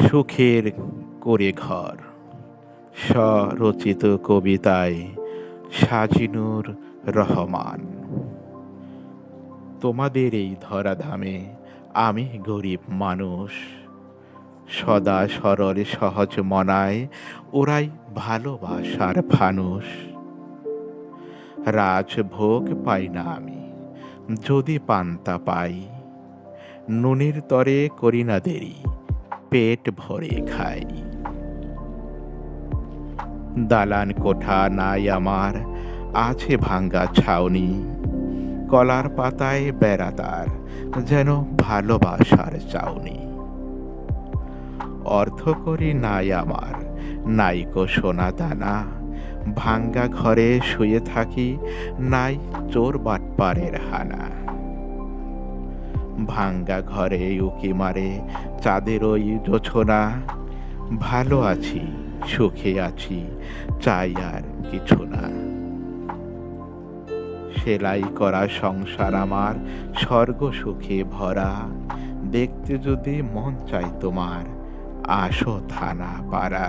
সুখের করে ঘর স্বরচিত কবিতায় সাজিনুর রহমান। তোমাদের এই ধরাধামে আমি গরিব মানুষ, সদা সরল সহজ মনায় ওরাই ভালোবাসার ফানুষ। রাজভোগ পাই না আমি, যদি পান্তা পাই, নুনের তরে করি না দেরি, পেট ভরে খাই। দালান কোঠা নাই আমার, আছে ভাঙ্গা ছাউনি, কলার পাতায় বেড়াতার যেন ভালোবাসার চাউনি। অর্থ করি নাই আমার, নাইকো সোনা দানা, ভাঙ্গা ঘরে শুয়ে থাকি, নাই চোর বাটপারের হানা। ভাঙ্গা ঘরে উকি মারে চাঁদের ওই জোছনা, ভালো আছি সুখে আছি, চাই আর কিছু না। সেলাই করা সংসার আমার স্বর্গ সুখে ভরা, দেখতে যদি মন চাই তোমার, আসো থানা পাড়া।